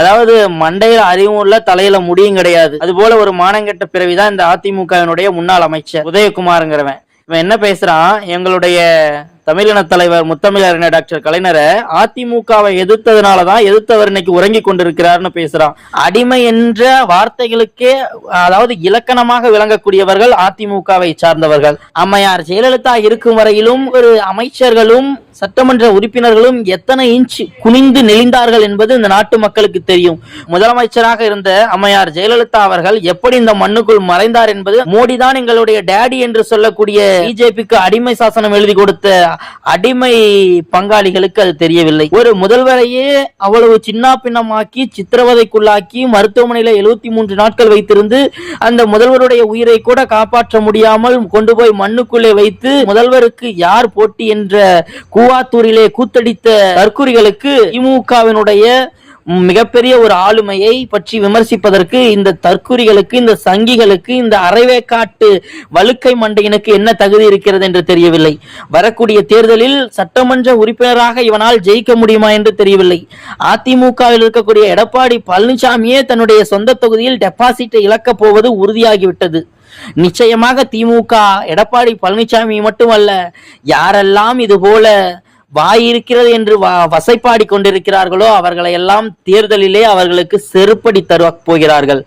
அதாவது மண்டையில அறிவும் இல்ல, தலையில முடியும் கிடையாது. அது போல ஒரு மானங்கெட்ட பிறவிதான் இந்த அதிமுகவினுடைய முன்னாள் அமைச்சர் உதயகுமார்ங்கிறவன். இவன் என்ன பேசுறான், எங்களுடைய தமிழின தலைவர் முத்தமிழறிஞர் டாக்டர் கலைஞரை அதிமுகவை எதிர்த்ததுனாலதான் எதிர்த்தவர் இன்னைக்கு உறங்கி கொண்டிருக்கிறார்னு பேசுறான். அடிமை என்ற வார்த்தைகளுக்கே அதாவது இலக்கணமாக விளங்கக்கூடியவர்கள் அதிமுகவை சார்ந்தவர்கள். அம்மையார் ஜெயலலிதா இருக்கும் வரையிலும் ஒரு அமைச்சர்களும் சட்டமன்ற உறுப்பினர்களும் எத்தனை இன்ச் குனிந்து நெளிந்தார்கள் என்பது இந்த நாட்டு மக்களுக்கு தெரியும். முதலமைச்சராக இருந்த அம்மையார் ஜெயலலிதா அவர்கள் எப்படி இந்த மண்ணுக்குள் மறைந்தார் என்பது மோடி தான் எங்களுடைய டேடி என்று சொல்லக்கூடிய பிஜேபிக்கு அடிமை சாசனம் எழுதி கொடுத்த அடிமை பங்காளிகளுக்கு அது தெரியவில்லை. ஒரு முதல்வரையே அவ்வளவு சின்ன பின்னமாக்கி சித்திரவதைக்குள்ளாக்கி மருத்துவமனையில 73 நாட்கள் வைத்திருந்து அந்த முதல்வருடைய உயிரை கூட காப்பாற்ற முடியாமல் கொண்டு போய் மண்ணுக்குள்ளே வைத்து முதல்வருக்கு யார் போட்டி என்ற கூவாத்தூரிலே கூத்தடித்த தற்குறிகளுக்கு திமுகவினுடைய மிகப்பெரிய ஒரு ஆளுமையை பற்றி விமர்சிப்பதற்கு இந்த தற்குறிகளுக்கு, இந்த சங்கிகளுக்கு, இந்த அரைவேக்காட்டு வழுக்கை மண்டையினுக்கு என்ன தகுதி இருக்கிறது என்று தெரியவில்லை. வரக்கூடிய தேர்தலில் சட்டமன்ற உறுப்பினராக இவனால் ஜெயிக்க முடியுமா என்று தெரியவில்லை. அதிமுகவில் இருக்கக்கூடிய எடப்பாடி பழனிசாமியே தன்னுடைய சொந்த தொகுதியில் டெபாசிட்டை இழக்கப் போவது உறுதியாகிவிட்டது. நிச்சயமாக திமுக எடப்பாடி பழனிசாமி மட்டுமல்ல, யாரெல்லாம் இது போல வாயிருக்கிறது என்று வசைப்பாடி கொண்டிருக்கிறார்களோ அவர்களை எல்லாம் தேர்தலிலே அவர்களுக்கு செருப்படி தர போகிறார்கள்.